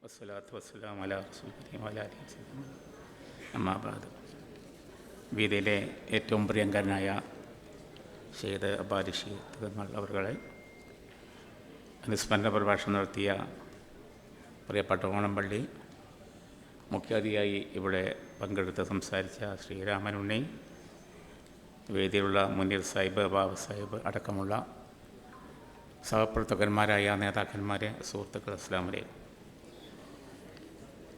വസ്സലാത്തു വസ്സലാമു അലാ റസൂലില്ലാഹി വഅലാ ആലിഹി വസല്ലം. അമ്മാ ബഅദ്. വേദിയിലെ ഏറ്റവും പ്രിയങ്കരനായ ഷെയ്ഖ് അബ്ബാലിഷി തങ്ങൾ അവരുടെ അനുസ്മരണ പ്രഭാഷണം നടത്തിയ പ്രിയപ്പെട്ട ഓണംപള്ളി, മുഖ്യാതിഥിയായി ഇവിടെ പങ്കെടുത്ത് സംസാരിച്ച ശ്രീരാമനുണ്ണി, വേദിയിലുള്ള മുനീർ സാഹിബ്, ബാബ സാഹിബ് അടക്കമുള്ള സഹപ്രവർത്തകന്മാരായ നേതാക്കന്മാരെ, സുഹൃത്തുക്കൾ, അസ്സലാമു അലൈക്കും.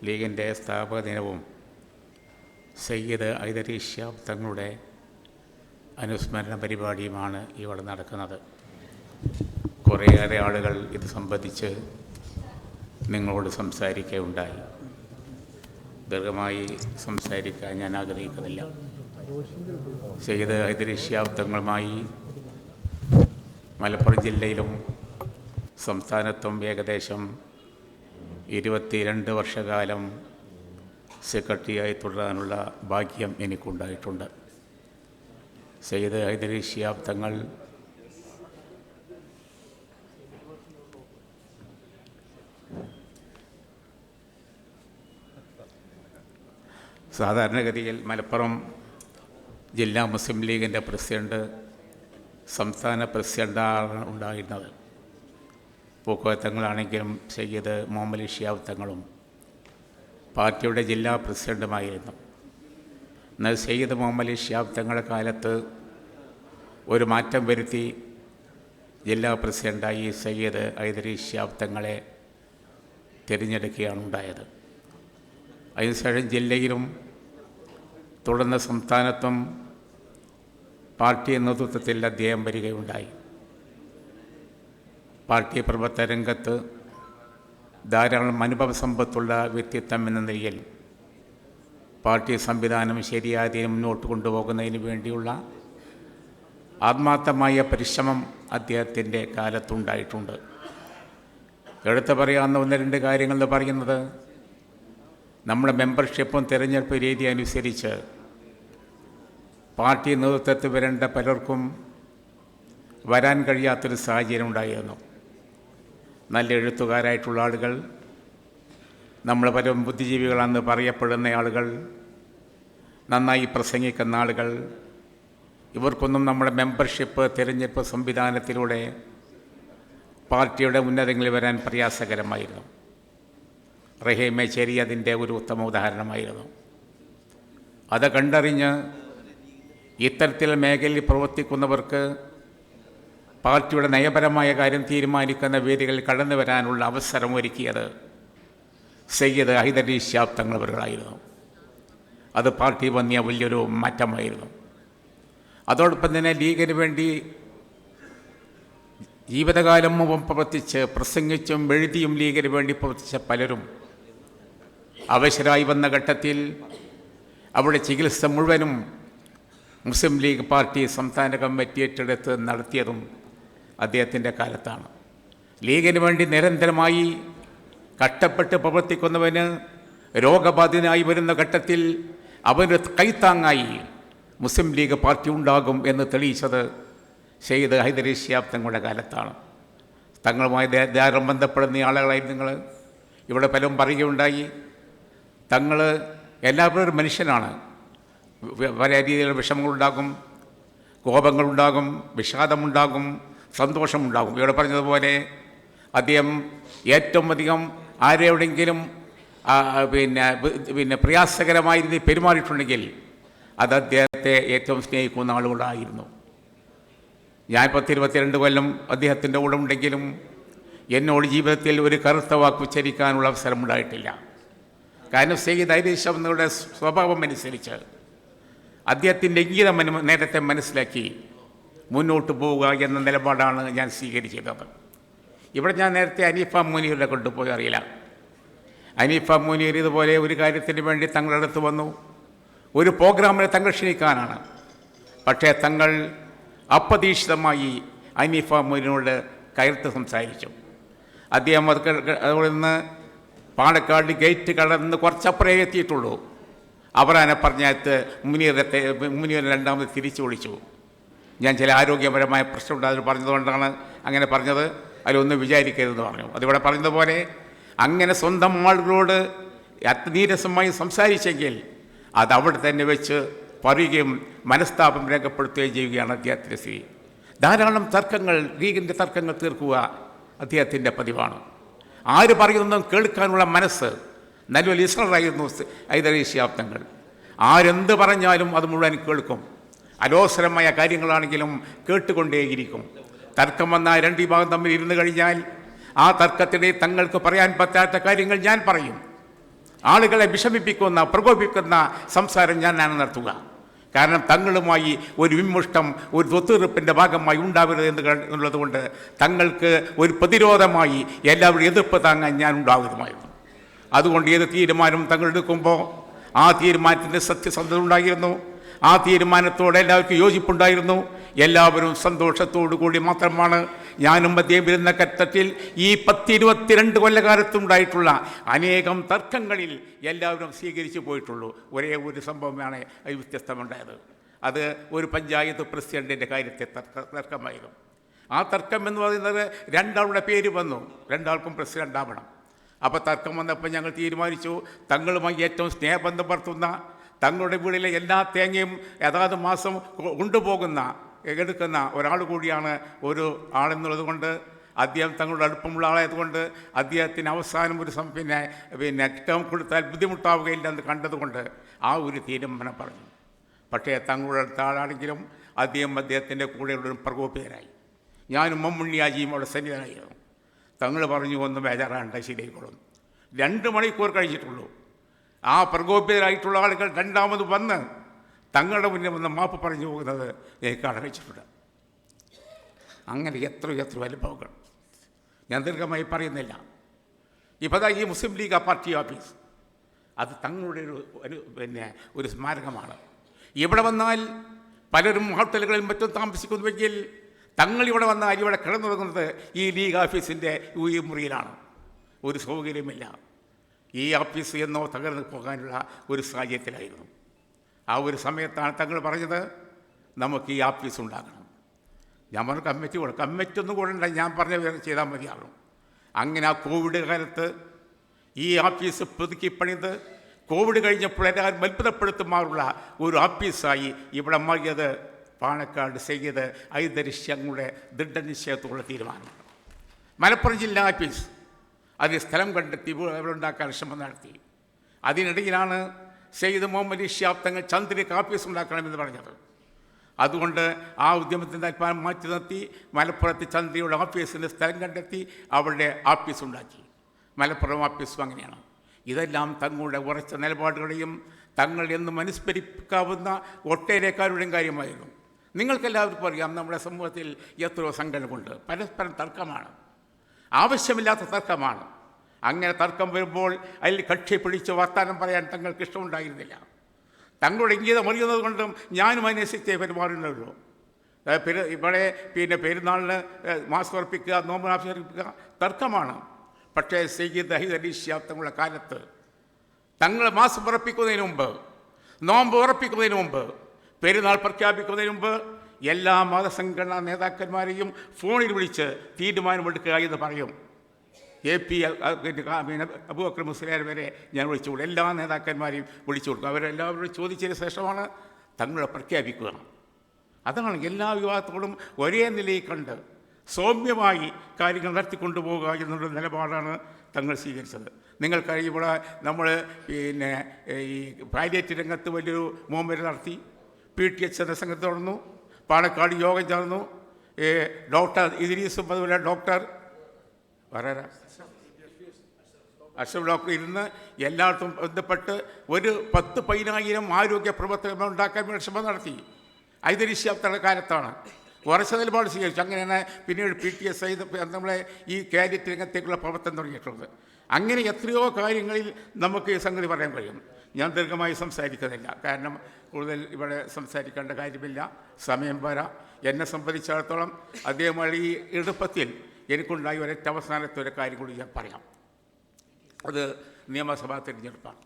ലീഗിൻ്റെ സ്ഥാപക ദിനവും സയ്യിദ് ഹൈദരി ശിഹാബ് തങ്ങളുടെ അനുസ്മരണ പരിപാടിയുമാണ് ഇവിടെ നടക്കുന്നത്. കുറേയേറെ ആളുകൾ ഇത് സംബന്ധിച്ച് നിങ്ങളോട് സംസാരിക്കുകയുണ്ടായി. ദീർഘമായി സംസാരിക്കാൻ ഞാൻ ആഗ്രഹിക്കുന്നില്ല. സയ്യിദ് ഹൈദരി ശിഹാബ് തങ്ങളുമായി മലപ്പുറം ജില്ലയിലും സംസ്ഥാനത്തും ഏകദേശം 22 വർഷക്കാലം സെക്രട്ടറിയായി തുടരാനുള്ള ഭാഗ്യം എനിക്കുണ്ടായിട്ടുണ്ട്. സയ്യിദ് ഹൈദരി ശിഹാബ് തങ്ങൾ സാധാരണഗതിയിൽ മലപ്പുറം ജില്ലാ മുസ്ലിം ലീഗിൻ്റെ പ്രസിഡന്റ്, സംസ്ഥാന പ്രസിഡൻ്റാണ് ഉണ്ടായിരുന്നത്. പൂക്കോയത്തങ്ങളാണെങ്കിലും സയ്യിദ് മുഹമ്മദ് ശിഹാബ് തങ്ങളും പാർട്ടിയുടെ ജില്ലാ പ്രസിഡൻറ്റുമായിരുന്നു. എന്നാൽ സയ്യിദ് മുഹമ്മദ് ശിഹാബ് തങ്ങളുടെ കാലത്ത് ഒരു മാറ്റം വരുത്തി ജില്ലാ പ്രസിഡൻ്റായി സയ്യിദ് ഹൈദരി ശിഹാബ് തങ്ങളെ തിരഞ്ഞെടുക്കുകയാണ് ഉണ്ടായത്. അതിനുശേഷം ജില്ലയിലും തുടർന്ന് സംസ്ഥാനത്തും പാർട്ടി നേതൃത്വത്തിൽ അദ്ദേഹം വരികയുണ്ടായി. പാർട്ടി പ്രവർത്തന രംഗത്ത് ധാരാളം അനുഭവ സമ്പത്തുള്ള വ്യക്തിത്വം എന്ന നിലയിൽ പാർട്ടി സംവിധാനം ശരിയായി മുന്നോട്ട് കൊണ്ടുപോകുന്നതിന് വേണ്ടിയുള്ള ആത്മാർത്ഥമായ പരിശ്രമം അദ്ദേഹത്തിൻ്റെ കാലത്തുണ്ടായിട്ടുണ്ട്. എടുത്തു പറയാവുന്ന 1-2 കാര്യങ്ങൾ പറയുന്നത്, നമ്മുടെ മെമ്പർഷിപ്പും തിരഞ്ഞെടുപ്പ് രീതി അനുസരിച്ച് പാർട്ടി നേതൃത്വത്തിൽ വരേണ്ട പലർക്കും വരാൻ കഴിയാത്തൊരു സാഹചര്യം ഉണ്ടായിരുന്നു. നല്ല എഴുത്തുകാരായിട്ടുള്ള ആളുകൾ, നമ്മൾ പല ബുദ്ധിജീവികളാണെന്ന് പറയപ്പെടുന്ന ആളുകൾ, നന്നായി പ്രസംഗിക്കുന്ന ആളുകൾ, ഇവർക്കൊന്നും നമ്മുടെ മെമ്പർഷിപ്പ് തിരഞ്ഞെടുപ്പ് സംവിധാനത്തിലൂടെ പാർട്ടിയുടെ ഉന്നതങ്ങളിൽ വരാൻ പ്രയാസകരമായിരുന്നു. റഹീം മേച്ചേരി അതിൻ്റെ ഒരു ഉത്തമ ഉദാഹരണമായിരുന്നു. അത് കണ്ടറിഞ്ഞ് ഇത്തരത്തിൽ മേഖലയിൽ പ്രവർത്തിക്കുന്നവർക്ക് പാർട്ടിയുടെ നയപരമായ കാര്യം തീരുമാനിക്കുന്ന വേദികളിൽ കടന്നു വരാനുള്ള അവസരം ഒരുക്കിയത് സയ്യിദ് ഹൈദരി ശിഹാബ് തങ്ങളവர்களായിരുന്നു. അത് പാർട്ടി വന്നിയ വലിയൊരു മാറ്റമായിരുന്നു. അതോടൊപ്പം തന്നെ ലീഗിന് വേണ്ടി ജീവിതകാലം മുമ്പ് പ്രവർത്തിച്ച് പ്രസംഗിച്ചും എഴുതിയും ലീഗിന് വേണ്ടി പ്രവർത്തിച്ച പലരും അവശരായി വന്ന ഘട്ടത്തിൽ അവിടെ ചികിത്സ മുഴുവനും മുസ്ലിം ലീഗ് പാർട്ടി സംസ്ഥാന കമ്മിറ്റി ഏറ്റെടുത്ത് നടത്തിയതും അദ്ദേഹത്തിൻ്റെ കാലത്താണ്. ലീഗിന് വേണ്ടി നിരന്തരമായി കഷ്ടപ്പെട്ട് പ്രവർത്തിക്കുന്നവന് രോഗബാധിതനായി വരുന്ന ഘട്ടത്തിൽ അവന് കൈത്താങ്ങായി മുസ്ലിം ലീഗ് പാർട്ടി ഉണ്ടാകും എന്ന് തെളിയിച്ചത് സയ്യിദ് ഹൈദരി ശിഹാബ് തങ്ങളുടെ കാലത്താണ്. തങ്ങളുമായി ധാരാളം ബന്ധപ്പെടുന്ന ആളുകളായി നിങ്ങൾ ഇവിടെ പലരും പറയുകയുണ്ടായി. തങ്ങൾ എല്ലാവരും ഒരു മനുഷ്യനാണ്. പല രീതിയിലുള്ള വിഷമങ്ങളുണ്ടാകും, കോപങ്ങളുണ്ടാകും, വിഷാദമുണ്ടാകും, സന്തോഷമുണ്ടാകും. ഇവിടെ പറഞ്ഞതുപോലെ അദ്ദേഹം ഏറ്റവും അധികം ആരെവിടെയെങ്കിലും പിന്നെ പ്രയാസകരമായ രീതിയിൽ പെരുമാറിയിട്ടുണ്ടെങ്കിൽ അത് അദ്ദേഹത്തെ ഏറ്റവും സ്നേഹിക്കുന്ന ആളുകളായിരുന്നു. ഞാൻ 22 കൊല്ലം അദ്ദേഹത്തിൻ്റെ കൂടെ ഉണ്ടെങ്കിലും എന്നോട് ജീവിതത്തിൽ ഒരു കറുത്ത വാക്ക് ഉച്ചരിക്കാനുള്ള അവസരമുണ്ടായിട്ടില്ല. കാരണം സയ്യിദ് ഹൈദരി ശിഹാബ് തങ്ങളുടെ സ്വഭാവം അനുസരിച്ച് അദ്ദേഹത്തിൻ്റെ ഇംഗിതം നേരത്തെ മനസ്സിലാക്കി മുന്നോട്ട് പോവുക എന്ന നിലപാടാണ് ഞാൻ സ്വീകരിച്ചത്. ഇവിടെ ഞാൻ നേരത്തെ ഹനീഫ മുനീറിനെ കൊണ്ടുപോയി അറിയില്ല. ഹനീഫ മുനീർ ഇതുപോലെ ഒരു കാര്യത്തിന് വേണ്ടി തങ്ങളുടെ അടുത്ത് വന്നു. ഒരു പ്രോഗ്രാമിനെ തങ്ങൾ ക്ഷണിക്കാനാണ്. പക്ഷേ തങ്ങൾ അപ്രതീക്ഷിതമായി ഹനീഫ മുനീറിനോട് കയർത്ത് സംസാരിച്ചു. അദ്ദേഹം അവിടെ നിന്ന് പാണക്കാട് ഗേറ്റ് കടന്ന് കുറച്ചപ്പുറേ എത്തിയിട്ടുള്ളൂ. അവരാനെ പറഞ്ഞാൽ മുനീർ രണ്ടാമത് തിരിച്ചു വിളിച്ചു. ഞാൻ ചില ആരോഗ്യപരമായ പ്രശ്നമുണ്ടാകും പറഞ്ഞതുകൊണ്ടാണ് അങ്ങനെ പറഞ്ഞത്, അതിലൊന്നും വിചാരിക്കരുതെന്ന് പറഞ്ഞു. അതിവിടെ പറഞ്ഞതുപോലെ അങ്ങനെ സ്വന്തം ആളുകളോട് നീരസമായി സംസാരിച്ചെങ്കിൽ അത് അവിടെ തന്നെ വെച്ച് പറയുകയും മനസ്താപം രേഖപ്പെടുത്തുകയും ചെയ്യുകയാണ് അദ്ദേഹത്തിൻ്റെ സ്ഥിതി. ധാരാളം തർക്കങ്ങൾ, ലീഗിൻ്റെ തർക്കങ്ങൾ തീർക്കുക അദ്ദേഹത്തിൻ്റെ പതിവാണ്. ആര് പറയുന്നതും കേൾക്കാനുള്ള മനസ്സ് നല്ല ലിസണറായിരുന്നു ഹൈദരലി ശിഹാബ് തങ്ങൾ. ആരെന്ത് പറഞ്ഞാലും അത് മുഴുവൻ കേൾക്കും. അലോസരമായ കാര്യങ്ങളാണെങ്കിലും കേട്ടുകൊണ്ടേയിരിക്കും. തർക്കം വന്ന രണ്ട് വിഭാഗം തമ്മിൽ ഇരുന്ന് കഴിഞ്ഞാൽ ആ തർക്കത്തിനിടെ തങ്ങൾക്ക് പറയാൻ പറ്റാത്ത കാര്യങ്ങൾ ഞാൻ പറയും. ആളുകളെ വിഷമിപ്പിക്കുന്ന, പ്രകോപിപ്പിക്കുന്ന സംസാരം ഞാനാണ് നടത്തുക. കാരണം തങ്ങളുമായി ഒരു വിമുഷ്ടം, ഒരു ഒത്തുതീർപ്പിൻ്റെ ഭാഗമായി ഉണ്ടാവരുത് എന്നുള്ളതുകൊണ്ട് തങ്ങൾക്ക് ഒരു പ്രതിരോധമായി എല്ലാവരും എതിർപ്പ് താങ്ങാൻ ഞാൻ ഉണ്ടാകുമായിരുന്നു. അതുകൊണ്ട് ഏത് തീരുമാനം തങ്ങൾ എടുക്കുമ്പോൾ ആ തീരുമാനത്തിൻ്റെ സത്യസന്ധത ഉണ്ടായിരുന്നു. ആ തീരുമാനത്തോടെ എല്ലാവർക്കും യോജിപ്പുണ്ടായിരുന്നു. എല്ലാവരും സന്തോഷത്തോടു കൂടി മാത്രമാണ് ഞാനും അദ്ദേഹം വരുന്ന ഘട്ടത്തിൽ ഈ 10-22 കൊല്ലകാലത്തുണ്ടായിട്ടുള്ള അനേകം തർക്കങ്ങളിൽ എല്ലാവരും സ്വീകരിച്ചു പോയിട്ടുള്ളൂ. ഒരേ ഒരു സംഭവമാണ് വ്യത്യസ്തമുണ്ടായത്. അത് ഒരു പഞ്ചായത്ത് പ്രസിഡൻറ്റിൻ്റെ കാര്യത്തെ തർക്കമായിരുന്നു. ആ തർക്കം എന്ന് പറയുന്നത് രണ്ടാളുടെ പേര് വന്നു, രണ്ടാൾക്കും പ്രസിഡൻ്റ് ആവണം. അപ്പോൾ തർക്കം വന്നപ്പോൾ ഞങ്ങൾ തീരുമാനിച്ചു, തങ്ങളുമായി ഏറ്റവും സ്നേഹബന്ധം പുലർത്തുന്ന, തങ്ങളുടെ വീട്ടിലെ എല്ലാ തേങ്ങയും അതാത് മാസം കൊണ്ടുപോകുന്ന എടുക്കുന്ന ഒരാൾ കൂടിയാണ് ഒരു ആളെന്നുള്ളത് കൊണ്ട്, അദ്ദേഹം തങ്ങളുടെ അടുപ്പമുള്ള ആളായതുകൊണ്ട് അദ്ദേഹത്തിന് അവസാനം ഒരു പിന്നെ ടേം കൊടുത്താൽ ബുദ്ധിമുട്ടാവുകയില്ല എന്ന് കണ്ടതുകൊണ്ട് ആ ഒരു തീരുമാനം പറഞ്ഞു. പക്ഷേ തങ്ങളുടെ അടുത്ത ആളാണെങ്കിലും അദ്ദേഹത്തിൻ്റെ കൂടെയുള്ളൊരു പ്രകോപിതരായി. ഞാനും മമ്മുണ്ണിയാജിയും അവിടെ സന്നിധനായിരുന്നു. തങ്ങൾ പറഞ്ഞു, ഒന്ന് ബേജാറാണ്ട, ശരിയായിക്കോളും. 2 മണിക്കൂർ കഴിഞ്ഞിട്ടുള്ളൂ. ആ പ്രകോപിതരായിട്ടുള്ള ആളുകൾ രണ്ടാമത് വന്ന് തങ്ങളുടെ മുന്നിൽ വന്ന് മാപ്പ് പറഞ്ഞു പോകുന്നത് എനിക്ക് അടങ്ങിച്ചിട്ടുണ്ട്. അങ്ങനെ എത്ര അനുഭവങ്ങൾ ഞാൻ ദീർഘമായി പറയുന്നില്ല. ഇപ്പോൾ ഈ മുസ്ലിം ലീഗ് പാർട്ടി ഓഫീസ് അത് തങ്ങളുടെ ഒരു സ്മാരകമാണ്. ഇവിടെ വന്നാൽ പലരും ഹോട്ടലുകളിൽ മറ്റും താമസിക്കുന്നുവെങ്കിൽ തങ്ങളിവിടെ വന്നാൽ ഇവിടെ കിടന്നുറങ്ങുന്നത് ഈ ലീഗ് ഓഫീസിൻ്റെ ഈ മുറിയിലാണ്. ഒരു സൗകര്യമില്ല. ഈ ഓഫീസ് എന്നോ തകർന്നു പോകാനുള്ള ഒരു സാഹചര്യത്തിലായിരുന്നു. ആ ഒരു സമയത്താണ് തങ്ങൾ പറഞ്ഞത്, നമുക്ക് ഈ ഓഫീസ് ഉണ്ടാക്കണം. ഞാൻ പറഞ്ഞു കമ്മിറ്റി ഒന്നും കൂടണ്ട, ഞാൻ പറഞ്ഞ ചെയ്താൽ മതിയാകും. അങ്ങനെ ആ കോവിഡ് കാലത്ത് ഈ ഓഫീസ് പുതുക്കി പണിത് കോവിഡ് കഴിഞ്ഞപ്പോൾ എല്ലാവരും അത്ഭുതപ്പെടുത്തുമാറുള്ള ഒരു ഓഫീസായി ഇവിടെ മാറിയത് പാണക്കാട് സയ്യിദ് ഹൈദരലി ശിഹാബുടെ ദൃഢനിശ്ചയത്തോടുള്ള തീരുമാനമാണ്. മലപ്പുറം ജില്ലാ ഓഫീസ് അതിൽ സ്ഥലം കണ്ടെത്തി അവരുണ്ടാക്കാൻ ശ്രമം നടത്തി. അതിനിടയിലാണ് സയ്യിദ് മുഹമ്മദ് ശിഹാബ് തങ്ങൾ ചന്ദ്രയ്ക്ക് ഓഫീസ് ഉണ്ടാക്കണമെന്ന് പറഞ്ഞത്. അതുകൊണ്ട് ആ ഉദ്യമത്തിൻ്റെ താല്പര്യം മാറ്റി നിർത്തി മലപ്പുറത്ത് ചന്ദ്രയുടെ ഓഫീസിൻ്റെ സ്ഥലം കണ്ടെത്തി അവരുടെ ഓഫീസ് ഉണ്ടാക്കി. മലപ്പുറം ഓഫീസും അങ്ങനെയാണ്. ഇതെല്ലാം തങ്ങളുടെ ഉറച്ച നിലപാടുകളെയും തങ്ങൾ എന്നും അനുസ്മരിപ്പിക്കാവുന്ന ഒട്ടേറെക്കാരുടെയും കാര്യമായിരുന്നു. നിങ്ങൾക്കെല്ലാവർക്കും അറിയാം, നമ്മുടെ സമൂഹത്തിൽ എത്രയോ സംഘടനകളുണ്ട്. പരസ്പരം തർക്കമാണ്, ആവശ്യമില്ലാത്ത തർക്കമാണ്. അങ്ങനെ തർക്കം വരുമ്പോൾ അതിൽ കക്ഷി പിടിച്ച് വർത്താനം പറയാൻ തങ്ങൾക്ക് ഇഷ്ടമുണ്ടായിരുന്നില്ല. തങ്ങളുടെ ഇംഗിതം അറിയുന്നത് കൊണ്ടും ഞാനും അനുസരിച്ചേ പെരുമാറുന്നുള്ളൂ. ഇവിടെ പെരുന്നാളിന് മാസ്ക് ഉറപ്പിക്കുക, നോമ്പ് ഉറപ്പിക്കുക തർക്കമാണ്. പക്ഷേ സയ്യിദ് ഹൈദരലി ശിഹാബ് തങ്ങളുടെ കാലത്ത് തങ്ങൾ മാസ്ക് ഉറപ്പിക്കുന്നതിന് മുമ്പ്, നോമ്പ് ഉറപ്പിക്കുന്നതിന് മുമ്പ്, പെരുന്നാൾ പ്രഖ്യാപിക്കുന്നതിന് മുമ്പ് എല്ലാ മതസംഘടനാ നേതാക്കന്മാരെയും ഫോണിൽ വിളിച്ച് തീരുമാനമെടുക്കുക എന്ന് പറയും. AP അബൂബക്കർ മുസ്ലിയാർ വരെ ഞാൻ വിളിച്ചു കൊടുക്കും. എല്ലാ നേതാക്കന്മാരെയും വിളിച്ചു കൊടുക്കും. അവരെല്ലാവരോടും ചോദിച്ചതിന് ശേഷമാണ് തങ്ങളെ പ്രഖ്യാപിക്കുക. അതാണ് എല്ലാ വിഭാഗത്തോടും ഒരേ നിലയിൽ കണ്ട് സൗമ്യമായി കാര്യങ്ങൾ നടത്തിക്കൊണ്ടുപോകുക എന്നുള്ള നിലപാടാണ് തങ്ങൾ സ്വീകരിച്ചത്. നിങ്ങൾക്കറിയാം, ഇവിടെ നമ്മൾ ഈ പാലിയേറ്റീവ് രംഗത്ത് വലിയൊരു മൂവ്മെൻറ്റ് നടത്തി. PTH എന്ന സംഘത്തെ തുടർന്നു. പാണക്കാട് യോഗം ചേർന്നു. ഡോക്ടർ ഇദ്രീസും അതുപോലെ ഡോക്ടർ അഷ്റഫ് ഡോക്ടർ ഇരുന്ന് എല്ലായിടത്തും ബന്ധപ്പെട്ട് ഒരു 10-15 ആരോഗ്യ പ്രവർത്തകർ ഉണ്ടാക്കാൻ വേണ്ടി ശ്രമം നടത്തി. ഹൈദരലി ശിഹാബ് തങ്ങളുടെ കാലത്താണ് ഉറച്ച നിലപാട് സ്വീകരിച്ചു. അങ്ങനെയാണ് പിന്നീട് PTS നമ്മളെ ഈ കാലിയേറ്റ് രംഗത്തേക്കുള്ള പ്രവർത്തനം തുടങ്ങിയിട്ടുള്ളത്. അങ്ങനെ എത്രയോ കാര്യങ്ങളിൽ നമുക്ക് ഈ സംഗതി പറയാൻ കഴിയും. ഞാൻ ദീർഘമായി സംസാരിക്കുന്നില്ല, കാരണം കൂടുതൽ ഇവിടെ സംസാരിക്കേണ്ട കാര്യമില്ല, സമയം വരാം. എന്നെ സംബന്ധിച്ചിടത്തോളം അദ്ദേഹം ഈ എളുപ്പത്തിൽ എനിക്കുണ്ടായ ഒരൊറ്റ അവസാനത്തെ ഒരു കാര്യം കൂടി ഞാൻ പറയാം. അത് നിയമസഭാ തിരഞ്ഞെടുപ്പാണ്.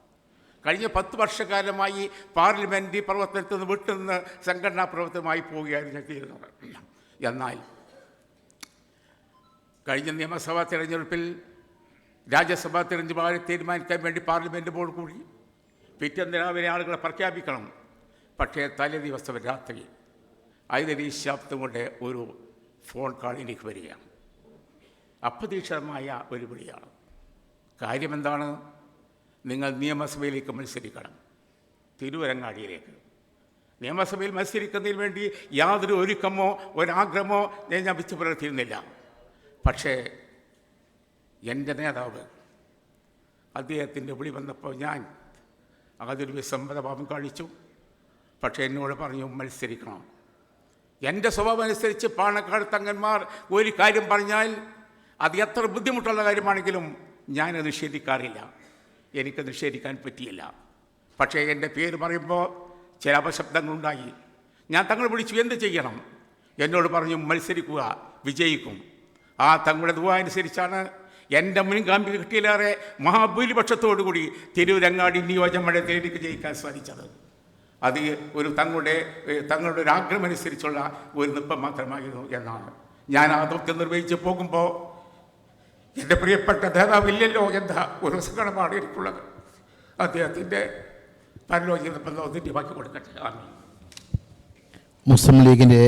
കഴിഞ്ഞ 10 വർഷക്കാലമായി പാർലമെൻ്ററി പ്രവർത്തനത്തിൽ നിന്ന് വിട്ടുനിന്ന് സംഘടനാ പ്രവർത്തനമായി പോവുകയായിരുന്നു ചെയ്തിരുന്നത്. എന്നാൽ കഴിഞ്ഞ നിയമസഭാ തിരഞ്ഞെടുപ്പിൽ രാജ്യസഭാ തെരഞ്ഞെടുപ്പ് തീരുമാനിക്കാൻ വേണ്ടി പാർലമെൻറ്റ് ബോർഡ് കൂടി. പിറ്റേന്ന് രാവിലെ ആളുകളെ പ്രഖ്യാപിക്കണം. പക്ഷേ തലേ ദിവസം രാത്രി 5 ശബ്ദം കൊണ്ട് ഒരു ഫോൺ കോൾ എനിക്ക് വരികയാണ്. അപ്രതീക്ഷിതമായ ഒരു വിളിയാണ്. കാര്യമെന്താണ്? നിങ്ങൾ നിയമസഭയിലേക്ക് മത്സരിക്കണം, തിരുവരങ്ങാടിയിലേക്ക്. നിയമസഭയിൽ മത്സരിക്കുന്നതിന് വേണ്ടി യാതൊരു ഒരുക്കമോ ഒരാഗ്രഹമോ ഞാൻ വെച്ച് പുലർത്തിയിരുന്നില്ല. പക്ഷേ എൻ്റെ നേതാവ് അദ്ദേഹത്തിൻ്റെ വിളി വന്നപ്പോൾ ഞാൻ അതൊരു വിസമ്മതഭാവം കാണിച്ചു. പക്ഷേ എന്നോട് പറഞ്ഞു മത്സരിക്കണം. എൻ്റെ സ്വഭാവം അനുസരിച്ച് പാണക്കാട് തങ്ങന്മാർ ഒരു കാര്യം പറഞ്ഞാൽ അത് എത്ര ബുദ്ധിമുട്ടുള്ള കാര്യമാണെങ്കിലും ഞാൻ നിഷേധിക്കാറില്ല. എനിക്ക് നിഷേധിക്കാൻ പറ്റിയില്ല. പക്ഷേ എൻ്റെ പേര് പറയുമ്പോൾ ചില അപശബ്ദങ്ങളുണ്ടായി. ഞാൻ തങ്ങളെ വിളിച്ചു, എന്ത് ചെയ്യണം? എന്നോട് പറഞ്ഞു മത്സരിക്കുക, വിജയിക്കും. ആ തങ്ങളുടെ ദുആ അനുസരിച്ചാണ് എൻ്റെ മുൻഗാമി കിട്ടിയിലേറെ മഹാഭൂരിപക്ഷത്തോടുകൂടി തിരുവരങ്ങാടി നിയോജകമണ്ഡലത്തിൽ എനിക്ക് ജയിക്കാൻ സാധിച്ചത്. അത് ഒരു തങ്ങളുടെ ഒരു ആഗ്രഹമനുസരിച്ചുള്ള ഒരു നൃത്തം മാത്രമായിരുന്നു എന്നാണ്. ഞാൻ ആ ദൗത്യം നിർവഹിച്ച് പോകുമ്പോൾ എൻ്റെ പ്രിയപ്പെട്ട നേതാവില്ലല്ലോ എന്ന ഒരു സങ്കടമാണ് എനിക്കുള്ളത്. അദ്ദേഹത്തിൻ്റെ പരലോചിത ബന്ധത്തിൻ്റെ ബാക്കി കൊടുക്കട്ടെ. ആമീൻ. മുസ്ലിം ലീഗിൻ്റെ